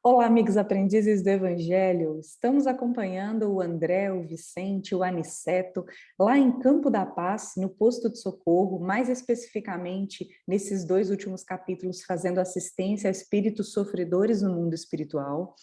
Olá, amigos aprendizes do Evangelho. Estamos acompanhando o André, o Vicente, o Aniceto, lá em Campo da Paz, no posto de socorro, mais especificamente nesses dois últimos capítulos, fazendo assistência a espíritos sofredores no mundo espiritual.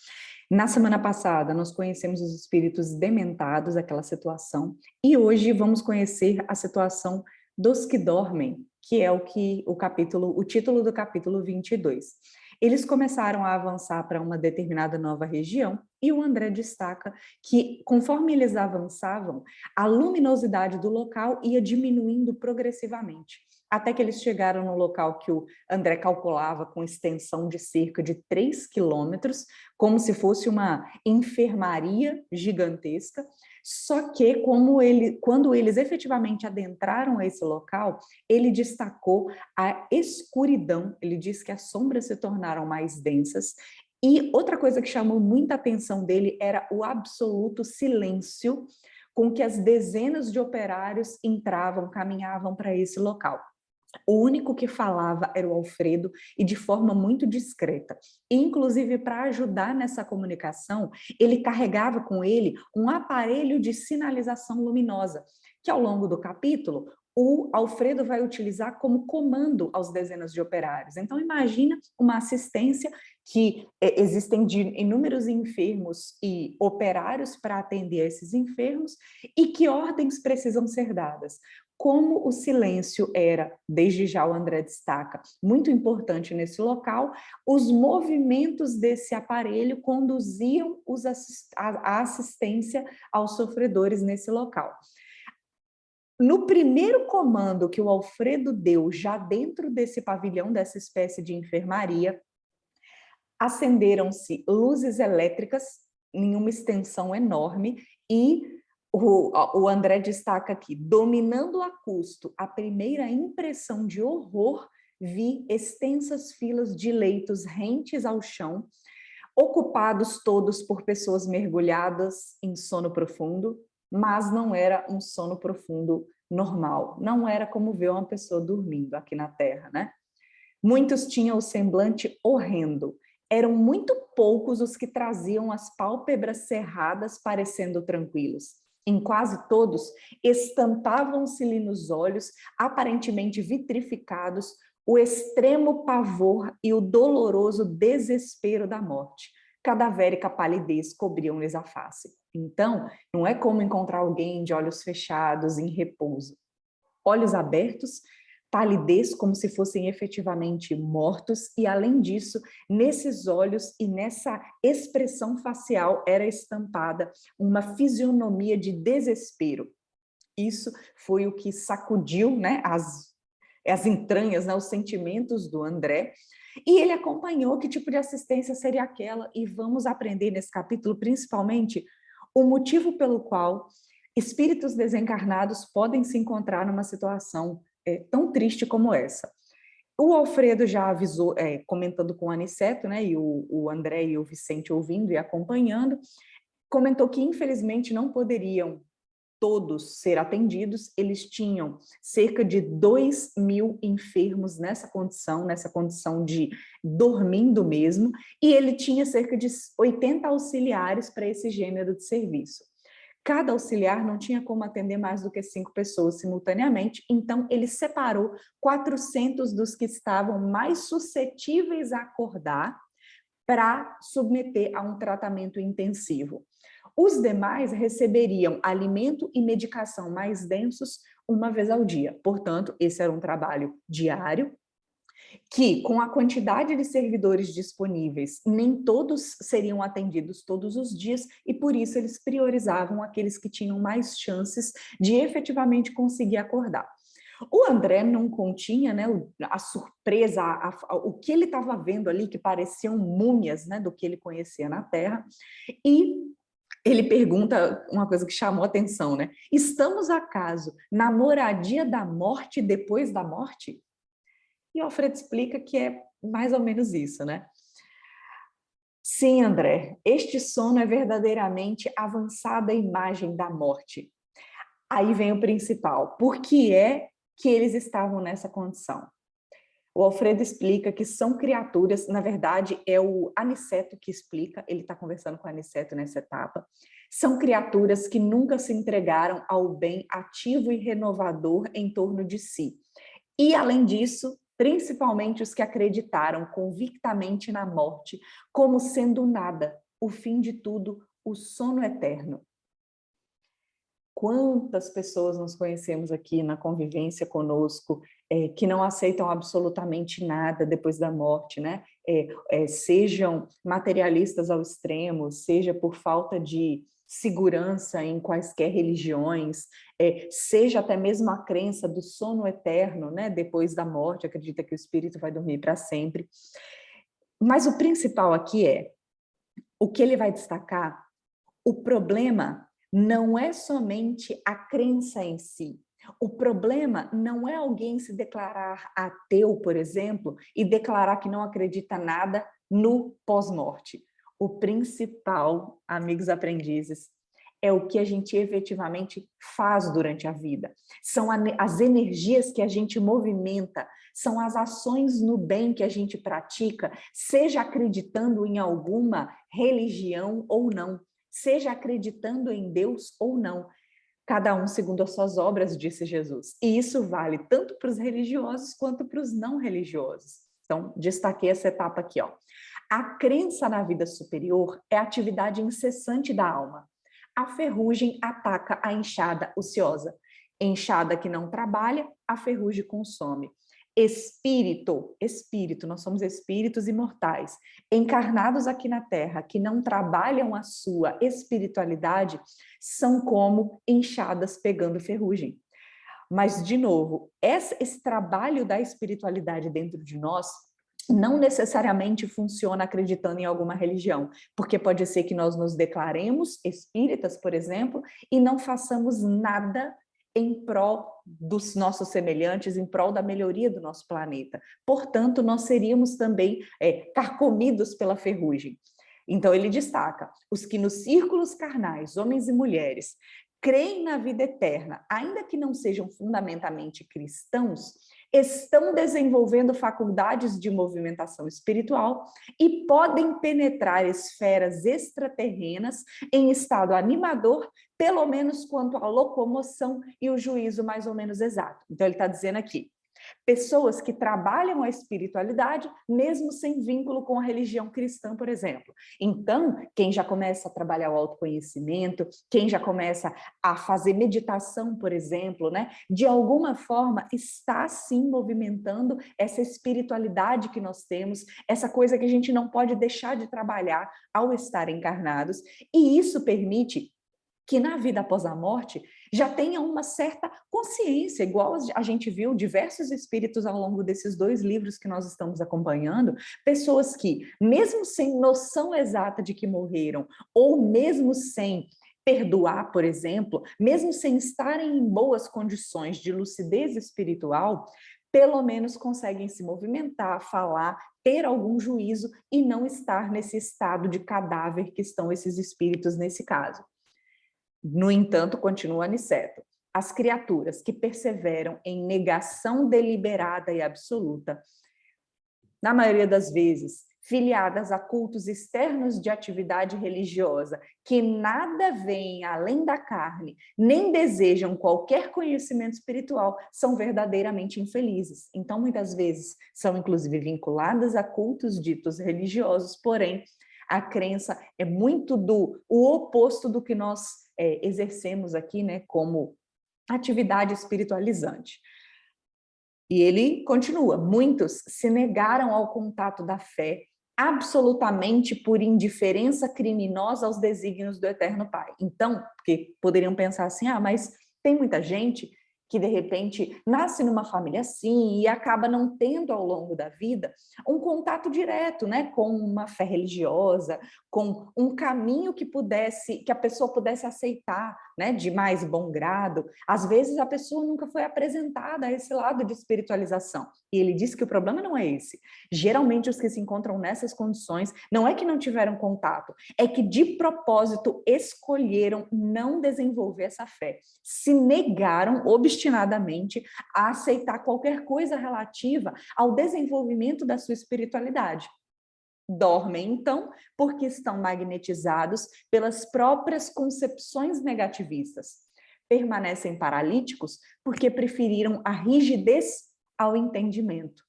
Na semana passada, nós conhecemos os espíritos dementados, aquela situação, e hoje vamos conhecer a situação dos que dormem, que é o título do capítulo 22. Eles começaram a avançar para uma determinada nova região e o André destaca que, conforme eles avançavam, a luminosidade do local ia diminuindo progressivamente, até que eles chegaram no local que o André calculava com extensão de cerca de 3 quilômetros, como se fosse uma enfermaria gigantesca. Só que, quando eles efetivamente adentraram esse local, ele destacou a escuridão. Ele disse que as sombras se tornaram mais densas. E outra coisa que chamou muita atenção dele era o absoluto silêncio com que as dezenas de operários entravam, caminhavam para esse local. O único que falava era o Alfredo, e de forma muito discreta. Inclusive, para ajudar nessa comunicação, ele carregava com ele um aparelho de sinalização luminosa, que ao longo do capítulo, o Alfredo vai utilizar como comando aos dezenas de operários. Então, imagina uma assistência que existem de inúmeros enfermos e operários para atender a esses enfermos, e que ordens precisam ser dadas. Como o silêncio era, desde já o André destaca, muito importante nesse local, os movimentos desse aparelho conduziam a assistência aos sofredores nesse local. No primeiro comando que o Alfredo deu, já dentro desse pavilhão, dessa espécie de enfermaria, acenderam-se luzes elétricas em uma extensão enorme e o André destaca aqui, dominando a custo a primeira impressão de horror, vi extensas filas de leitos rentes ao chão, ocupados todos por pessoas mergulhadas em sono profundo, mas não era um sono profundo normal, não era como ver uma pessoa dormindo aqui na Terra, né? Muitos tinham o semblante horrendo. Eram muito poucos os que traziam as pálpebras cerradas, parecendo tranquilos. Em quase todos, estampavam-se-lhe nos olhos, aparentemente vitrificados, o extremo pavor e o doloroso desespero da morte. Cadavérica palidez cobriam-lhes a face. Então, não é como encontrar alguém de olhos fechados, em repouso. Olhos abertos, palidez como se fossem efetivamente mortos, e além disso, nesses olhos e nessa expressão facial era estampada uma fisionomia de desespero. Isso foi o que sacudiu, né, as entranhas, né, os sentimentos do André, e ele acompanhou que tipo de assistência seria aquela, e vamos aprender nesse capítulo, principalmente, o motivo pelo qual espíritos desencarnados podem se encontrar numa situação tão triste como essa. O Alfredo já avisou, comentando com o Aniceto, né, e o André e o Vicente ouvindo e acompanhando, comentou que infelizmente não poderiam todos ser atendidos. Eles tinham cerca de 2.000 enfermos nessa condição de dormindo mesmo, e ele tinha cerca de 80 auxiliares para esse gênero de serviço. Cada auxiliar não tinha como atender mais do que 5 pessoas simultaneamente, então ele separou 400 dos que estavam mais suscetíveis a acordar para submeter a um tratamento intensivo. Os demais receberiam alimento e medicação mais densos uma vez ao dia. Portanto, esse era um trabalho diário, que, com a quantidade de servidores disponíveis, nem todos seriam atendidos todos os dias, e por isso eles priorizavam aqueles que tinham mais chances de efetivamente conseguir acordar. O André não continha, né, a surpresa, o que ele estava vendo ali, que pareciam múmias, né, do que ele conhecia na Terra, e ele pergunta uma coisa que chamou a atenção, né? Estamos, acaso, na moradia da morte depois da morte? E o Alfredo explica que é mais ou menos isso, né? Sim, André, este sono é verdadeiramente a avançada imagem da morte. Aí vem o principal. Por que é que eles estavam nessa condição? O Alfredo explica que são criaturas, na verdade é o Aniceto que explica, ele está conversando com o Aniceto nessa etapa, são criaturas que nunca se entregaram ao bem ativo e renovador em torno de si. E, além disso, principalmente os que acreditaram convictamente na morte como sendo nada, o fim de tudo, o sono eterno. Quantas pessoas nós conhecemos aqui na convivência conosco que não aceitam absolutamente nada depois da morte, né? Sejam materialistas ao extremo, seja por falta de segurança em quaisquer religiões, seja até mesmo a crença do sono eterno, né? Depois da morte, acredita que o espírito vai dormir para sempre. Mas o principal aqui o que ele vai destacar, o problema não é somente a crença em si. O problema não é alguém se declarar ateu, por exemplo, e declarar que não acredita nada no pós-morte. O principal, amigos aprendizes, é o que a gente efetivamente faz durante a vida. São as energias que a gente movimenta, são as ações no bem que a gente pratica, seja acreditando em alguma religião ou não, seja acreditando em Deus ou não. Cada um segundo as suas obras, disse Jesus. E isso vale tanto para os religiosos quanto para os não religiosos. Então, destaquei essa etapa aqui, ó. A crença na vida superior é a atividade incessante da alma. A ferrugem ataca a enxada ociosa. Enxada que não trabalha, a ferrugem consome. Espírito, nós somos espíritos imortais, encarnados aqui na Terra, que não trabalham a sua espiritualidade, são como enxadas pegando ferrugem. Mas, de novo, esse trabalho da espiritualidade dentro de nós não necessariamente funciona acreditando em alguma religião, porque pode ser que nós nos declaremos espíritas, por exemplo, e não façamos nada em prol dos nossos semelhantes, em prol da melhoria do nosso planeta. Portanto, nós seríamos também carcomidos pela ferrugem. Então, ele destaca, os que nos círculos carnais, homens e mulheres, creem na vida eterna, ainda que não sejam fundamentamente cristãos, estão desenvolvendo faculdades de movimentação espiritual e podem penetrar esferas extraterrenas em estado animador, pelo menos quanto à locomoção e o juízo mais ou menos exato. Então, ele está dizendo aqui, pessoas que trabalham a espiritualidade, mesmo sem vínculo com a religião cristã, por exemplo. Então, quem já começa a trabalhar o autoconhecimento, quem já começa a fazer meditação, por exemplo, né, de alguma forma está sim movimentando essa espiritualidade que nós temos, essa coisa que a gente não pode deixar de trabalhar ao estar encarnados, e isso permite que na vida após a morte já tenha uma certa consciência, igual a gente viu diversos espíritos ao longo desses 2 livros que nós estamos acompanhando, pessoas que, mesmo sem noção exata de que morreram, ou mesmo sem perdoar, por exemplo, mesmo sem estarem em boas condições de lucidez espiritual, pelo menos conseguem se movimentar, falar, ter algum juízo e não estar nesse estado de cadáver que estão esses espíritos nesse caso. No entanto, continua Aniceto, as criaturas que perseveram em negação deliberada e absoluta, na maioria das vezes, filiadas a cultos externos de atividade religiosa, que nada veem além da carne, nem desejam qualquer conhecimento espiritual, são verdadeiramente infelizes. Então, muitas vezes, são inclusive vinculadas a cultos ditos religiosos, porém, a crença é muito o oposto do que nós exercemos aqui, né, como atividade espiritualizante. E ele continua, muitos se negaram ao contato da fé absolutamente por indiferença criminosa aos desígnios do Eterno Pai. Então, porque poderiam pensar assim, mas tem muita gente que de repente nasce numa família assim e acaba não tendo ao longo da vida um contato direto, né, com uma fé religiosa, com um caminho que a pessoa pudesse aceitar, né, de mais bom grado. Às vezes a pessoa nunca foi apresentada a esse lado de espiritualização. E ele diz que o problema não é esse. Geralmente os que se encontram nessas condições não é que não tiveram contato, é que de propósito escolheram não desenvolver essa fé, se negaram obstinadamente obstinadamente a aceitar qualquer coisa relativa ao desenvolvimento da sua espiritualidade. Dormem, então, porque estão magnetizados pelas próprias concepções negativistas. Permanecem paralíticos porque preferiram a rigidez ao entendimento.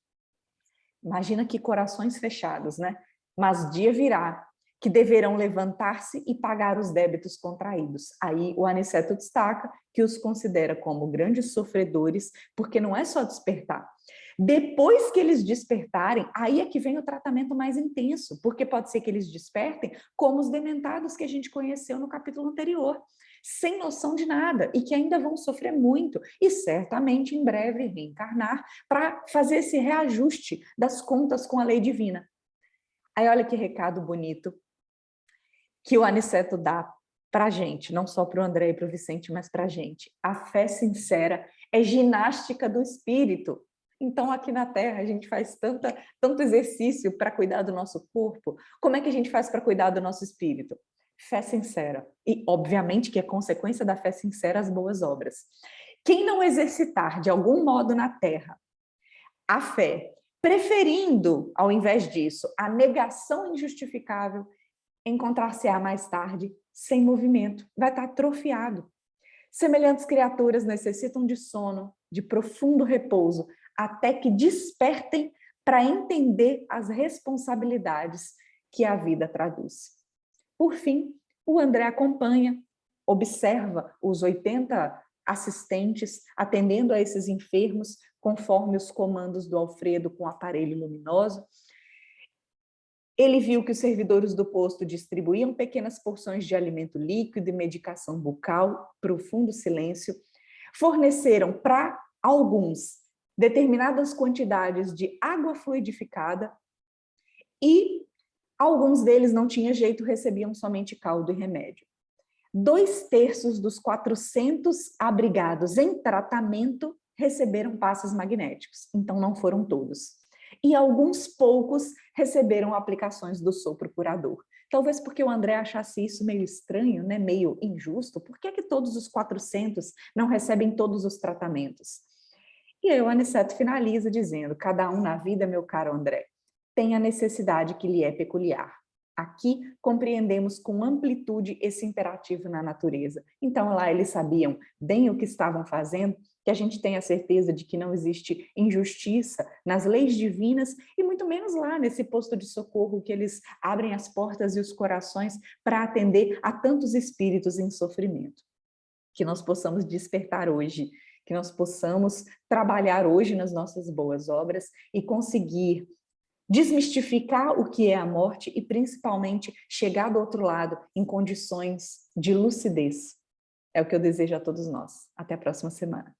Imagina que corações fechados, né? Mas dia virá que deverão levantar-se e pagar os débitos contraídos. Aí o Aniceto destaca que os considera como grandes sofredores, porque não é só despertar. Depois que eles despertarem, aí é que vem o tratamento mais intenso, porque pode ser que eles despertem como os dementados que a gente conheceu no capítulo anterior, sem noção de nada e que ainda vão sofrer muito e certamente em breve reencarnar para fazer esse reajuste das contas com a lei divina. Aí olha que recado bonito que o Aniceto dá para a gente, não só para o André e para o Vicente, mas para a gente. A fé sincera é ginástica do espírito. Então, aqui na Terra, a gente faz tanto exercício para cuidar do nosso corpo. Como é que a gente faz para cuidar do nosso espírito? Fé sincera. E, obviamente, que é consequência da fé sincera as boas obras. Quem não exercitar, de algum modo, na Terra, a fé, preferindo, ao invés disso, a negação injustificável, encontrar-se-á mais tarde sem movimento, vai estar atrofiado. Semelhantes criaturas necessitam de sono, de profundo repouso, até que despertem para entender as responsabilidades que a vida traduz. Por fim, o André acompanha, observa os 80 assistentes atendendo a esses enfermos, conforme os comandos do Alfredo com o aparelho luminoso. Ele viu que os servidores do posto distribuíam pequenas porções de alimento líquido e medicação bucal, profundo silêncio, forneceram para alguns determinadas quantidades de água fluidificada e alguns deles não tinha jeito, recebiam somente caldo e remédio. 2/3 dos 400 abrigados em tratamento receberam passes magnéticos, então não foram todos. E alguns poucos receberam aplicações do sopro curador. Talvez porque o André achasse isso meio estranho, né? Meio injusto. Por que todos os 400 não recebem todos os tratamentos? E aí o Aniceto finaliza dizendo: cada um na vida, meu caro André, tem a necessidade que lhe é peculiar. Aqui compreendemos com amplitude esse imperativo na natureza. Então lá eles sabiam bem o que estavam fazendo, que a gente tenha certeza de que não existe injustiça nas leis divinas e muito menos lá nesse posto de socorro que eles abrem as portas e os corações para atender a tantos espíritos em sofrimento. Que nós possamos despertar hoje, que nós possamos trabalhar hoje nas nossas boas obras e conseguir desmistificar o que é a morte e, principalmente, chegar do outro lado em condições de lucidez. É o que eu desejo a todos nós. Até a próxima semana.